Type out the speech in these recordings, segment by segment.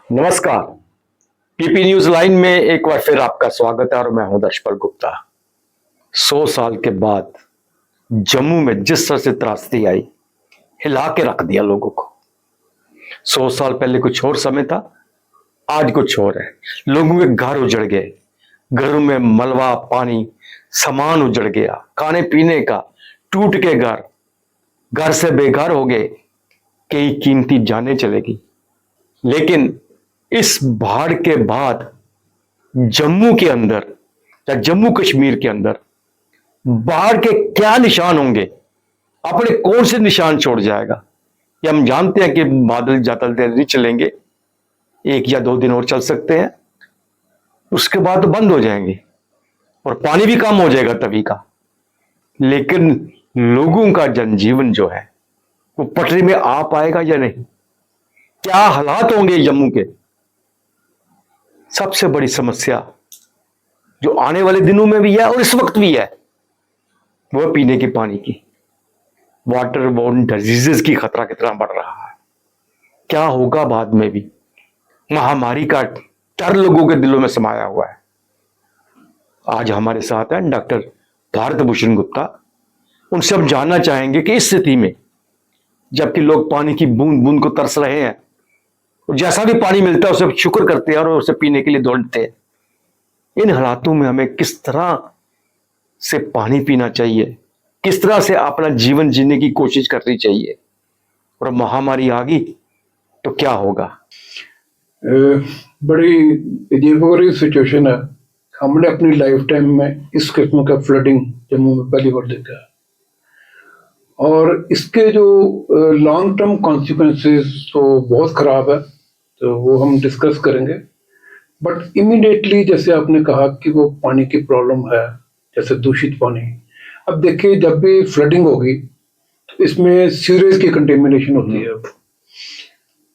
नमस्कार। PP news line में एक बार फिर आपका स्वागत है और मैं हूं दर्शपाल गुप्ता। 100 साल के बाद जम्मू में जिस तरह से त्रासदी आई, हिला के रख दिया लोगों को। 100 साल पहले कुछ और समय था, आज कुछ और है। लोगों के घर उजड़ गए, घरों में मलबा, पानी, सामान उजड़ गया, खाने पीने का टूट के घर से बेघर हो गए, कई कीमती जानें चलेगी। लेकिन इस बाढ़ के बाद जम्मू के अंदर या जम्मू कश्मीर के अंदर बाढ़ के क्या निशान होंगे, अपने कौन से निशान छोड़ जाएगा, ये हम जानते हैं कि बादल ज्यादा देर नहीं चलेंगे, 1 या 2 दिन और चल सकते हैं, उसके बाद तो बंद हो जाएंगे और पानी भी कम हो जाएगा तभी का। लेकिन लोगों का जनजीवन जो है वो पटरी में आ पाएगा या नहीं, क्या हालात होंगे जम्मू के। सबसे बड़ी समस्या जो आने वाले दिनों में भी है और इस वक्त भी है, वो पीने के पानी की, वाटर बोर्न डिजीजेस की खतरा कितना बढ़ रहा है। क्या होगा बाद में भी, महामारी का डर लोगों के दिलों में समाया हुआ है। आज हमारे साथ हैं डॉक्टर भारत भूषण गुप्ता। उनसे हम जानना चाहेंगे कि इस स्थिति में जबकि लोग पानी की बूंद बूंद को तरस रहे हैं, जैसा भी पानी मिलता है उसे शुक्र करते हैं और उसे पीने के लिए दौड़ते हैं, इन हालातों में हमें किस तरह से पानी पीना चाहिए, किस तरह से अपना जीवन जीने की कोशिश करनी चाहिए, और महामारी आ गई तो क्या होगा। बड़ी अजीबोगरीब सिचुएशन है। हमने अपनी लाइफ टाइम में इस किस्म का फ्लडिंग जम्मू में पहली बार देखा है और इसके जो लॉन्ग टर्म कॉन्सिक्वेंसेस तो बहुत ख़राब है, तो वो हम डिस्कस करेंगे। बट इमीडिएटली जैसे आपने कहा कि वो पानी की प्रॉब्लम है, जैसे दूषित पानी। अब देखिए, जब भी फ्लडिंग होगी तो इसमें सीवरेज की कंटेमिनेशन होती है।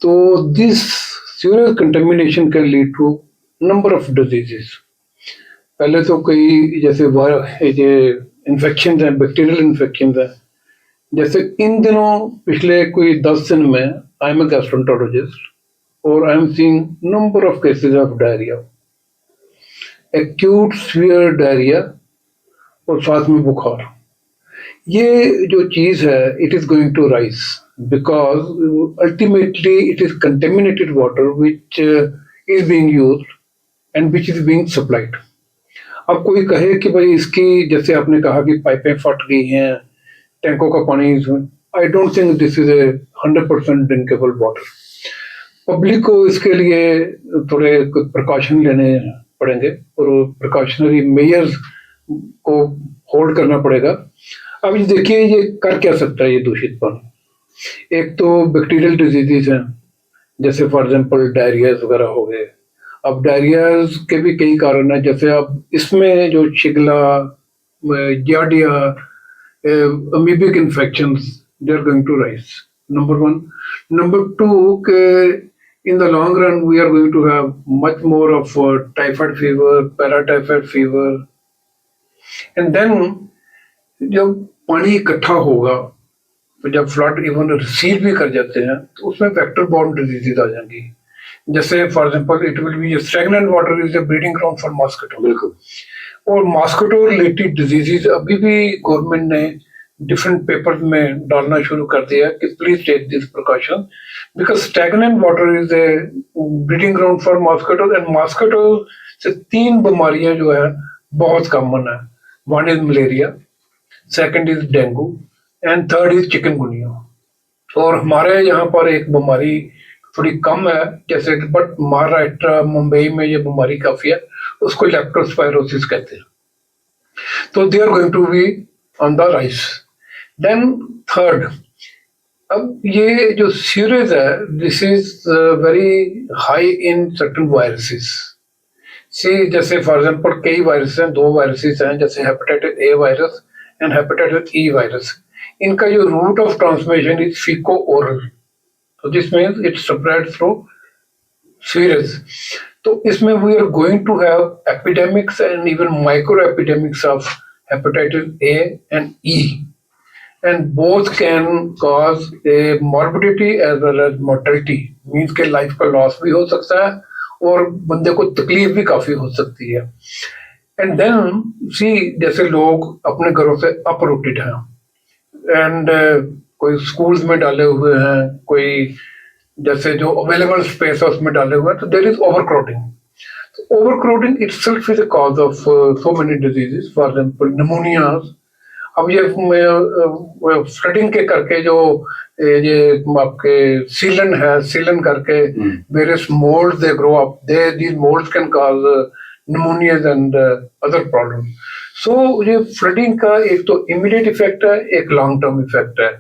तो this sewerage contamination can lead to number of diseases. पहले तो कई जैसे इन्फेक्शन है, बैक्टीरियल इन्फेक्शन है। जैसे इन दिनों पिछले कोई 10 दिन में आई एम ए गैस्ट्रोएंटरोलॉजिस्ट और I am seeing number of cases of diarrhoea, acute severe diarrhoea और साथ में बुखार। ये जो चीज है, it is going to rise because ultimately it is contaminated water which is being used and which is being supplied. अब कोई कहे कि भाई इसकी, जैसे आपने कहा कि पाइपें फट गई हैं, टैंकों का पानी, I don't think this is a 100% drinkable water. Public को इसके लिए थोड़े प्रिकॉशन लेने पड़ेंगे और प्रिकॉशनरी मेजर्स को होल्ड करना पड़ेगा। अब ये देखिए, ये कर क्या सकता है ये दूषित पानी। एक तो बैक्टीरियल डिजीजेस हैं, जैसे फॉर एग्जांपल डायरियाज वगैरह हो गए। अब डायरियाज के भी कई कारण हैं, जैसे अब इसमें जो शिगला, giardia, amoebic infections, they are going to rise. Number one. Number two, in the long run, we are going to have much more of typhoid fever, paratyphoid fever. And then, जब पानी इकट्ठा होगा, तो जब फ्लड इवन रिसीव भी कर जाते हैं, तो उसमें वेक्टर बॉर्न डिजीजेज आ जाएंगी। जैसे for example, it will be stagnant water is a breeding ground for mosquito. बिल्कुल। और मॉस्किटो रिलेटेड डिजीजेज अभी भी गवर्नमेंट ने डिफरेंट पेपर्स में डालना शुरू कर दिया कि please take this precaution because stagnant water is a breeding ground for mosquito. And mosquito से 3 बीमारियां जो है बहुत कॉमन है। One is malaria, second is dengue and third is chikungunya. और हमारे यहाँ पर एक बीमारी थोड़ी कम है, जैसे बट महाराष्ट्र, मुंबई में ये बीमारी काफी है, उसको लेप्टोस्पायरोसिस कहते हैं। तो they are going to be on the rise. Then third, अब ये जो सीरीज है, this is very high in certain viruses. See, जैसे फॉर एग्जांपल कई वायरस हैं, 2 वायरसेस हैं, जैसे hepatitis A virus and hepatitis E virus. इनका जो route of transmission is faeco oral, तो this means it spread through series. तो इसमें we are going to have epidemics and even micro epidemics of hepatitis A and E. and both can cause a morbidity as well as mortality, means के life का loss भी हो सकता है और बंदे को तकलीफ भी काफी हो सकती है. एंड देन सी, जैसे लोग अपने घरों से अपरूटेड हैं एंड कोई स्कूल्स में डाले हुए हैं, कोई जैसे जो अवेलेबल स्पेस है उसमें डाले हुए हैं, तो there is overcrowding. Overcrowding itself is a cause of so many diseases, for example pneumonias. अब ये फ्लडिंग के करके जो ये आपके सीलन है, सीलन करके various moulds they grow up, they these moulds can cause pneumonias and other problem. So ये फ्लडिंग का एक तो इमीडिएट इफेक्ट है, एक लॉन्ग टर्म इफेक्ट है.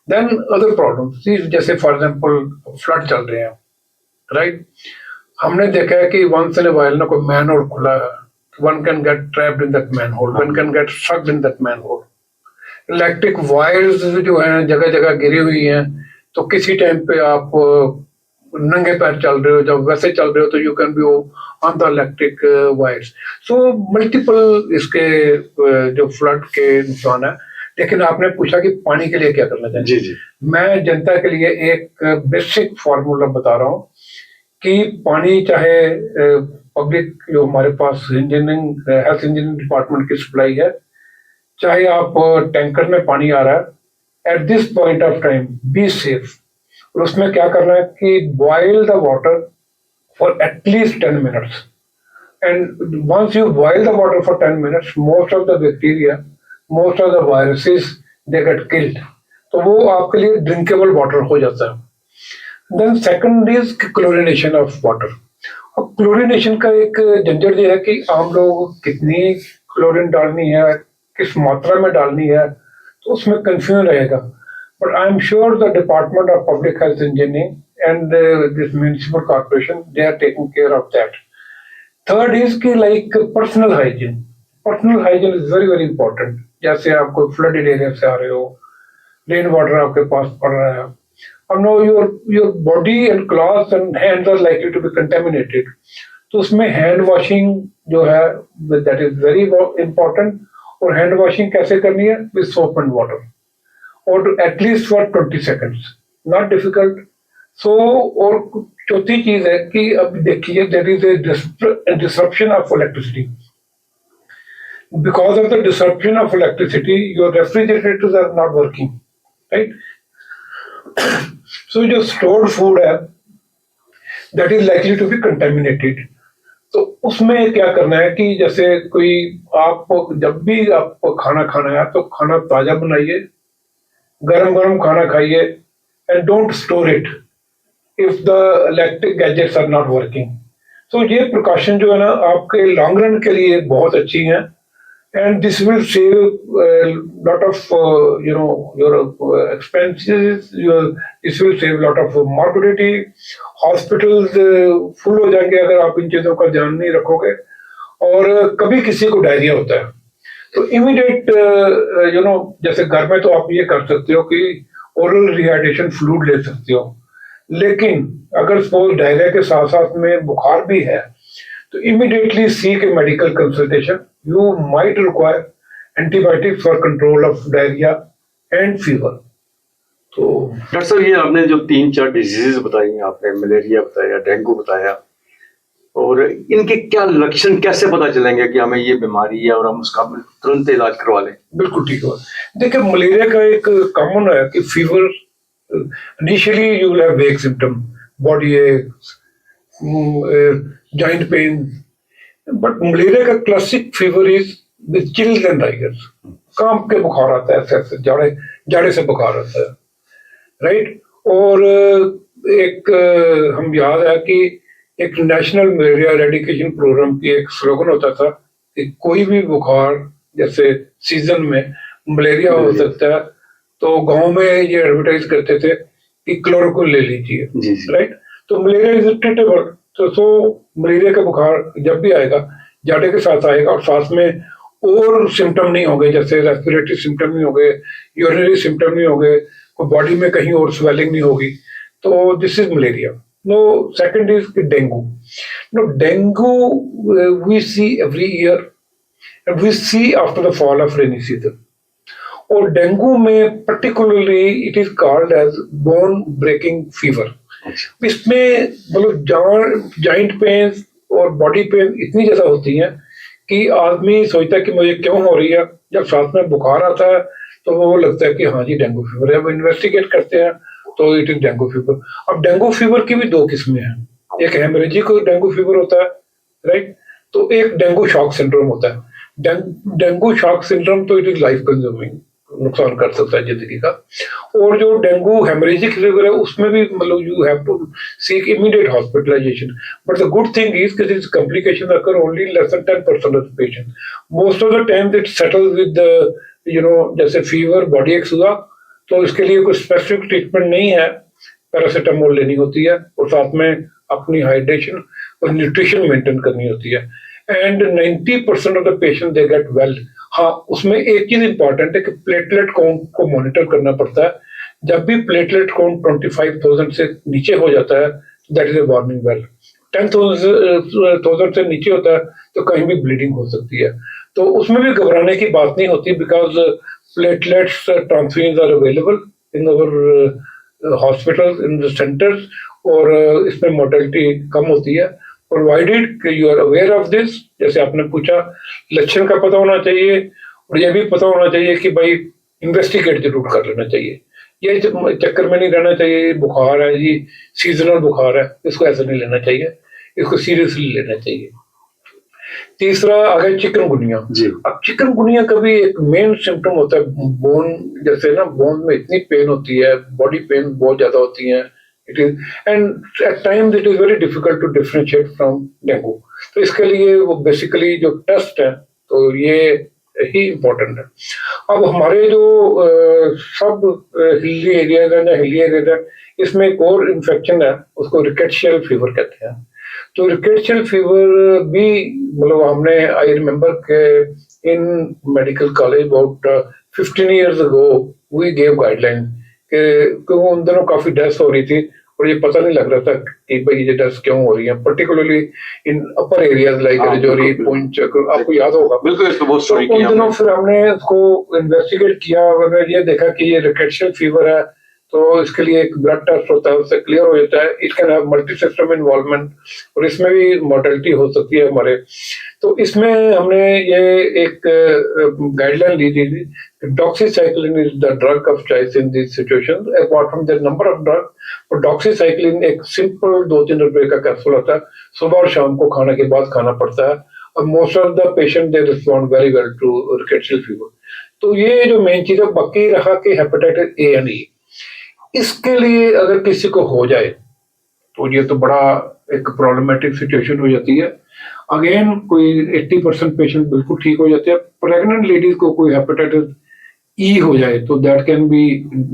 देन अदर प्रॉब्लम, जैसे फॉर एग्जांपल फ्लड चल रहे हैं, राइट. हमने देखा है कि वंस इन अ व्हाइल ना कोई मैन होल खुला है, one can get trapped in that manhole, one can get stuck in that manhole. Electric wires जो हैं जगह जगह गिरी हुई हैं, तो किसी टाइम पे आप नंगे पैर चल रहे हो, जब वैसे चल रहे हो तो you can be on the electric wires. So multiple इसके जो फ्लड के नुकसान है. लेकिन आपने पूछा कि पानी के लिए क्या करना चाहिए. जी जी. मैं जनता के लिए एक बेसिक फॉर्मूला बता रहा हूँ कि पानी चाहे पब्लिक जो हमारे पास इंजीनियरिंग हेल्थ इंजीनियरिंग डिपार्टमेंट की सप्लाई है, चाहे आप टैंकर में पानी आ रहा है, at this point of time be safe. और उसमें क्या करना है कि boil the water for at least 10 minutes. And once you boil the water for 10 minutes, most of the bacteria, most of the viruses they get killed. तो वो आपके लिए ड्रिंकेबल वाटर हो जाता है. Then second is chlorination of water. अब chlorination का एक झंझट ये है कि आम लोग कितनी क्लोरीन डालनी है, किस मात्रा में डालनी है, तो उसमें कंफ्यूजन रहेगा. But I am sure the department of public health engineering and this municipal corporation, they are taking care of that. Third is कि like personal hygiene. Personal hygiene is very very important. जैसे आप कोई flooded area से आ रहे हो, rain water आपके पास पड़ रहा है, now your body and clothes and hands are likely to be contaminated. तो उसमें हैंड वॉशिंग जो है that is very important. और हैंड वॉशिंग कैसे करनी है? with soap and water और at least for 20 seconds, not difficult. So और चौथी चीज है कि अब देखिए there is a disruption of electricity. Because of the disruption of electricity, your refrigerators are not working, right? So जो stored food है that is likely to be contaminated. तो उसमें क्या करना है कि जैसे कोई आप जब भी आप खाना खाना है तो खाना ताजा बनाइए, गरम गरम खाना खाइए, and don't store it if the electric gadgets are not working. तो ये प्रिकॉशन जो है ना आपके लॉन्ग रन के लिए बहुत अच्छी हैं. And this will save a lot of your expenses. This will save a lot of morbidity. Hospitals full हो जाएंगे अगर आप इन चीजों का ध्यान नहीं रखोगे. और कभी किसी को डायरिया होता है तो इमीडिएट जैसे घर में तो आप ये कर सकते हो कि ओरल रिहाइड्रेशन फ्लूइड ले सकते हो. लेकिन अगर सपोज डायरिया के साथ साथ में बुखार भी है तो immediately seek a medical consultation. You might require antibiotics for control of diarrhea and fever. तो डॉक्टर साहब, ये आपने जो 3-4 डिजीजेस बताई हैं, आपने मलेरिया बताया, डेंगू बताया, और इनके क्या लक्षण कैसे पता चलेंगे कि हमें ये बीमारी है और हम उसका तुरंत इलाज करवा लें? बिल्कुल ठीक है. देखिए मलेरिया का एक कॉमन है कि fever, initially you will have weak symptom, body aches, joint pain. But malaria का classic fever is with chills and rigors. कांप के बुखार आता है, ऐसे ऐसे जाड़े से बुखार आता है, राइट. और एक हम याद है कि एक नेशनल मलेरिया एरेडिकेशन प्रोग्राम की एक स्लोगन होता था कि कोई भी बुखार जैसे सीजन में मलेरिया हो सकता है तो गांव में ये एडवर्टाइज करते थे कि क्लोरोक्विन ले लीजिए, राइट. तो मलेरिया इज ट्रीटेबल. तो मलेरिया का बुखार जब भी आएगा जाड़े के साथ आएगा और साथ में और सिम्टम नहीं होंगे, जैसे रेस्पिरेटरी सिम्टम नहीं होंगे, यूरिनरी सिम्टम नहीं होंगे, कोई बॉडी में कहीं और स्वेलिंग नहीं होगी. तो this is malaria. No second is dengue. No dengue we see every year, we see after the fall of rainy season. और डेंगू में particularly it is called as bone breaking fever. इसमें मतलब joint pain और body pain इतनी ज्यादा होती है कि आदमी सोचता है कि मुझे क्यों हो रही है। जब साथ में बुखार आता है तो वो लगता है कि हाँ जी डेंगू फीवर है, वो इन्वेस्टिगेट करते हैं तो इट इज डेंगू फीवर। अब डेंगू फीवर की भी दो किस्में हैं, एक हेमरेजिक डेंगू फीवर होता है, राइट, तो एक डेंगू शॉक सिंड्रोम होता है। डेंगू शॉक सिंड्रोम तो इट इज लाइफ कंज्यूमिंग, नुकसान कर सकता है जिंदगी का। और जो डेंगू हेमरेजिक फीवर है उसमें भी मतलब you have to seek immediate hospitalisation, but the good thing is कि this complication occur only less than 10% of the patient. Most of the time it settles with जैसे फीवर बॉडी एक्स हुआ तो इसके लिए कोई स्पेसिफिक ट्रीटमेंट नहीं है, paracetamol लेनी होती है और साथ में अपनी हाइड्रेशन और न्यूट्रिशन मेंटेन करनी होती है। And 90% of the patient they get well. हाँ, उसमें एक चीज इंपॉर्टेंट है कि प्लेटलेट काउंट को मॉनिटर करना पड़ता है। जब भी प्लेटलेट काउंट 25,000 से नीचे हो जाता है that is a warning bell. 10,000 से नीचे होता है तो कहीं भी ब्लीडिंग हो सकती है, तो उसमें भी घबराने की बात नहीं होती, because platelets transfusion are available in our hospital in the centres, और इसमें मोर्टेलिटी कम होती है, provided you are aware of this. जैसे आपने पूछा, लक्षण का पता होना चाहिए और ये भी पता होना चाहिए कि भाई इन्वेस्टिगेट जरूर कर लेना चाहिए। ये चक्कर में नहीं रहना चाहिए बुखार है जी, सीजनल बुखार है, इसको ऐसे नहीं लेना चाहिए, इसको सीरियसली लेना चाहिए। तीसरा आ गया चिकनगुनिया। अब चिकनगुनिया का भी एक मेन सिम्टम होता है बोन, जैसे ना बोन में इतनी पेन होती है, बॉडी पेन बहुत ज्यादा होती है, it is and at times it is very difficult to differentiate from dengue. तो इसके लिए वो बेसिकली जो टेस्ट है तो ये ही इम्पोर्टेंट है। अब हमारे जो सब हिली एरियाज है, हिली एरिया है, इसमें एक और इन्फेक्शन है, उसको रिकेट्शियल फीवर कहते हैं। तो रिकेट्शियल फीवर भी मतलब हमने आई रिमेम्बर के in medical college about 15 years ago we gave guideline कि उन दिनों काफी डेथ हो रही थी और ये पता नहीं लग रहा था कि भाई ये डेथ क्यों हो रही है, particularly in upper areas like Rajouri, Poonch, आपको याद होगा। बिल्कुल, इसको बहुत तो उन दिनों फिर हमने इसको इन्वेस्टिगेट किया और ये देखा कि ये रिकेट्शियल फीवर है, तो इसके लिए एक ब्लड टेस्ट होता है, उससे क्लियर हो जाता है it can have multi system involvement, और इसमें भी मोर्टेलिटी हो सकती है हमारे। तो इसमें हमने ये एक गाइडलाइन ली थी, doxycycline is the drug of choice in this situation apart from the number of drug. और डॉक्सीसाइक्लिन एक सिंपल 2-3 रुपए का कैप्सूल होता है, सुबह और शाम को खाने के बाद खाना पड़ता है, और most of the patient they respond very well to rickettsial fever. तो ये जो मेन चीज है, बाकी रहा कि हेपेटाइटिस ए एंड ई, इसके लिए अगर किसी को हो जाए तो ये तो बड़ा एक प्रॉब्लमेटिक सिचुएशन हो जाती है। अगेन कोई 80% पेशेंट बिल्कुल ठीक हो जाते हैं। प्रेग्नेंट लेडीज को कोई हेपेटाइटिस ई हो जाए तो that can be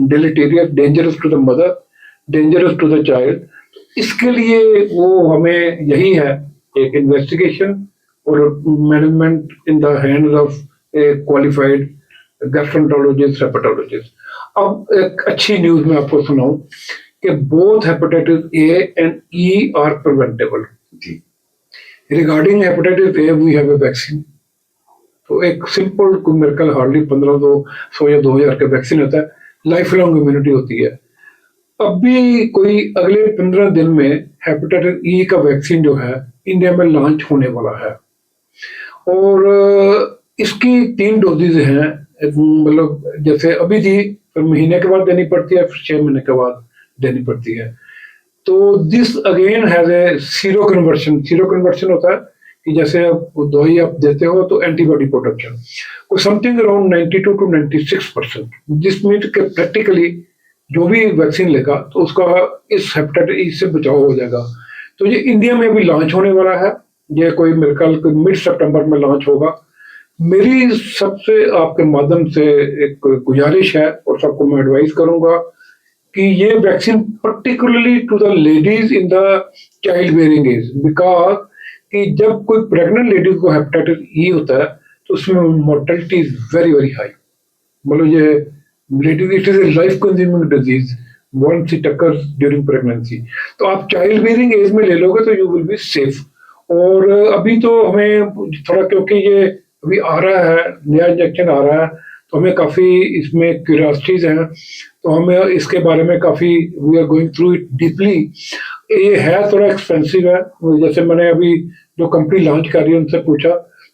deleterious, dangerous to the mother, dangerous to the child. इसके लिए वो हमें यही है एक इन्वेस्टिगेशन और management in the hands of a qualified gastroenterologist, hepatologist. अब एक अच्छी न्यूज मैं आपको सुनाऊं कि both hepatitis A and E are preventable. Regarding hepatitis A we have a vaccine. तो एक सिंपल कोई मेडिकल हार्डली 1500 या 2000 का वैक्सीन होता है, लाइफ लॉन्ग इम्यूनिटी होती है। अब भी कोई अगले 15 दिन में हेपेटाइटिस ई का वैक्सीन जो है इंडिया में लॉन्च होने वाला है, और इसकी 3 डोजेज हैं। मतलब जैसे अभी थी, फिर महीने के बाद देनी पड़ती है, फिर 6 महीने के बाद देनी पड़ती है। तो this again has a seroconversion. Seroconversion होता है कि जैसे आप दवाई आप देते हो तो एंटीबॉडी प्रोडक्शन को something around 92 to 96%। This means कि प्रैक्टिकली जो भी वैक्सीन लेगा तो उसका इस हेपेटाइटिस से बचाव हो जाएगा। तो ये इंडिया में भी लॉन्च होने वाला है, ये कोई मेरे ख्याल मिड सितंबर में लॉन्च होगा। मेरी सबसे आपके माध्यम से एक गुजारिश है और सबको मैं एडवाइस करूंगा कि ये vaccine particularly to the ladies in the child bearing age, because कि जब कोई प्रेग्नेंट लेडीज को हेपेटाइटिस ई होता है तो उसमें mortality is very very high. मतलब ये ladies, it is a life consuming disease once it occurs during pregnancy. तो आप चाइल्ड बेयरिंग एज में ले लोगे तो यू विल बी सेफ। और अभी तो हमें थोड़ा, क्योंकि ये अभी आ रहा है, नया इंजेक्शन आ रहा है, तो हमें काफ़ी इसमें क्यूरियोसिटीज़ हैं, तो हमें इसके बारे में काफ़ी we are going through it deeply. ये है थोड़ा एक्सपेंसिव है, जैसे मैंने अभी जो कंपनी लॉन्च कर रही है उनसे पूछा,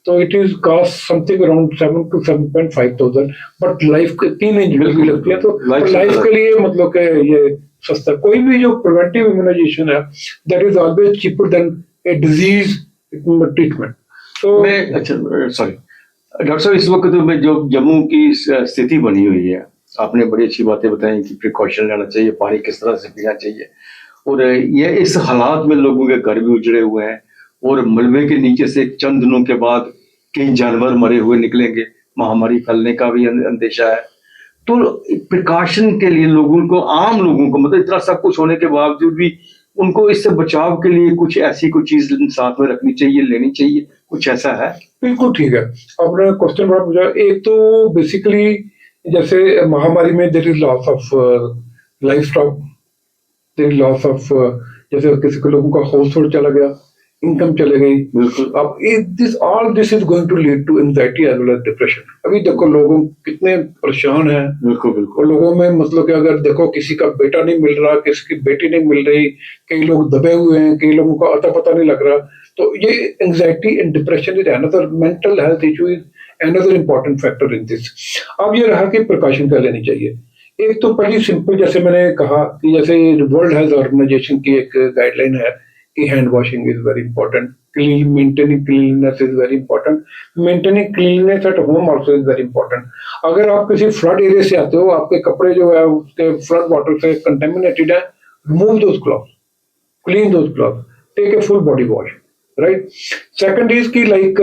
तो it is cost something around 7 to 7.5 thousand, but life के 3 इंच भी लगती है, तो लाइफ के लिए मतलब कि ये सस्ता। कोई भी जो प्रिवेंटिव इम्यूनाइजेशन है that is always cheaper than a disease treatment. तो मैं अच्छा सॉरी डॉक्टर साहब, इस वक्त में जो जम्मू की स्थिति बनी हुई है, आपने बड़ी अच्छी बातें बताई कि प्रिकॉशन लेना चाहिए, पानी किस तरह से पीना चाहिए, और ये इस हालात में लोगों के घर भी उजड़े हुए हैं और मलबे के नीचे से चंद दिनों के बाद कई जानवर मरे हुए निकलेंगे, महामारी फैलने का भी अंदेशा है। तो प्रिकॉशन के लिए लोगों को, आम लोगों को, मतलब इतना सब कुछ होने के बावजूद भी उनको इससे बचाव के लिए कुछ ऐसी कोई चीज साथ में रखनी चाहिए, लेनी चाहिए, कुछ ऐसा है? बिल्कुल ठीक है, आपने क्वेश्चन बड़ा पूछा। एक तो बेसिकली जैसे महामारी में there is loss of life stock, there is loss of जैसे किसी को लोगों का हाउस होल्ड चला गया, इनकम चले गई। बिल्कुल। अब this all this is going to lead to anxiety as well as depression. अभी देखो लोगों कितने परेशान हैं, बिल्कुल बिल्कुल। और लोगों में मतलब कि अगर देखो किसी का बेटा नहीं मिल रहा, किसी की बेटी नहीं मिल रही, कई लोग दबे हुए हैं, कई लोगों का अता पता नहीं लग रहा, तो ये anxiety and depression is another mental health issue, is another important factor in this. अब ये रहा कि प्रिकॉशन क्या लेनी चाहिए। एक तो पहली सिंपल, जैसे मैंने कहा कि जैसे वर्ल्ड हेल्थ ऑर्गेनाइजेशन की एक गाइडलाइन है कि hand washing is very important, maintaining cleanness is very important, maintaining cleanness at home also is very important. अगर आप किसी फ्लड एरिया से आते हो, आपके कपड़े जो है उसके फ्लड वाटर से कंटेमिनेटेड है, remove those clothes, clean those clothes, take a full body wash, right? Second is ki like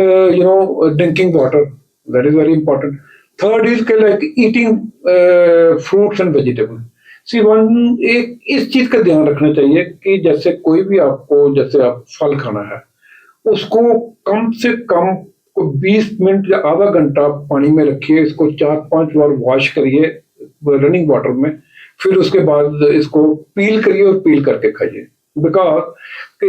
drinking water, that is very important. Third is ki like eating fruits and vegetables. See one, एक इस चीज का ध्यान रखना चाहिए कि जैसे कोई भी आपको, जैसे आप फल खाना है, उसको कम से कम को 20 मिनट या आधा घंटा पानी में रखिए, इसको 4-5 बार वॉश करिए रनिंग वाटर में, फिर उसके बाद इसको पील करिए और पील करके खाइए, बिकॉज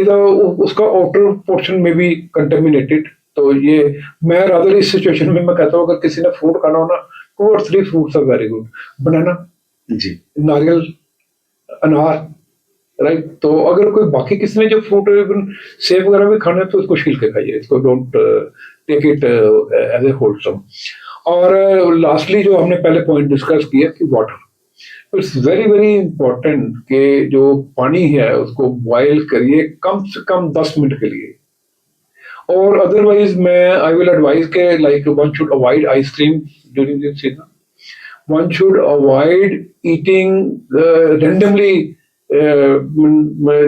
उसका आउटर पोर्शन में भी कंटेमिनेटेड। तो ये मैं रादर इस सिचुएशन में मैं कहता हूँ अगर किसी ने फ्रूट खाना हो ना, 2 or 3 fruits are very good, banana जी, नारियल, अनार, राइट। तो अगर कोई बाकी किसी ने जो फ्रूट सेब वगैरह भी खाना है तो इसको छील के खाइए, इसको don't take it as a wholesome. और लास्टली जो हमने पहले पॉइंट डिस्कस किया कि water, it's very very important कि जो पानी है उसको बॉयल करिए कम से कम 10 मिनट के लिए। और अदरवाइज मैं आई विल एडवाइज के like one should avoid ice cream during this season, one should avoid eating randomly,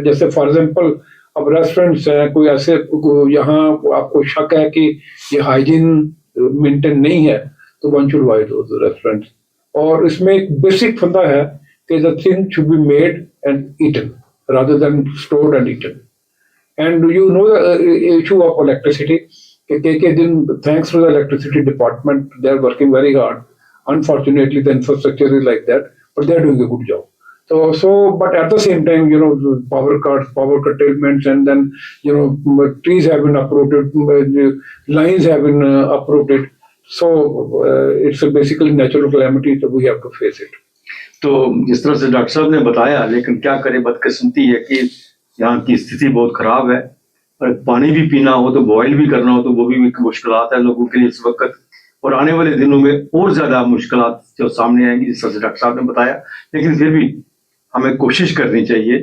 जैसे फॉर एग्जांपल अब रेस्टोरेंट्स हैं, कोई ऐसे यहाँ आपको शक है कि ये हाइजीन मेंटेन नहीं है, तो one should avoid those restaurants. और इसमें एक बेसिक फंडा है कि the thing should be made and eaten rather than stored and eaten. And you know the issue of electricity, के दिन thanks to the electricity department, they are working very hard. Unfortunately, the infrastructure is like that, but they are doing a good job. But at the same time, power cuts, power curtailments, and then, trees have been uprooted, lines have been uprooted. So, it's a basically natural calamity, so we have to face it. तो जिस तरह से doctor साहब ने बताया, लेकिन क्या करें, बदकिस्मती है कि यहाँ की स्थिति बहुत खराब है, और पानी भी पीना हो तो बॉयल भी करना हो तो वो भी मुश्किलात है लोगों के लिए इस वक्त, और आने वाले दिनों में और ज्यादा मुश्किलात जो सामने आएंगी, जिस तरह से डॉक्टर साहब ने बताया। लेकिन फिर भी हमें कोशिश करनी चाहिए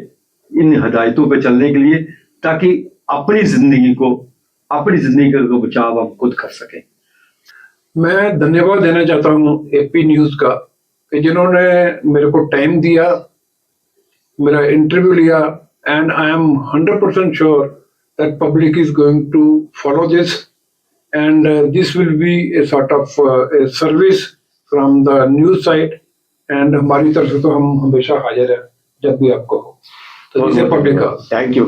इन हिदायतों पे चलने के लिए, ताकि अपनी जिंदगी का बचाव हम खुद कर सकें। मैं धन्यवाद देना चाहता हूँ एपी न्यूज का कि जिन्होंने मेरे को टाइम दिया, मेरा इंटरव्यू लिया, and I am 100% sure that public is going to follow this, and this will be a sort of a service from the news side, and हमारी तरफ से तो हम हमेशा हाजिर हैं जब भी आपको हो, तो इसे पब्लिक का थैंक यू।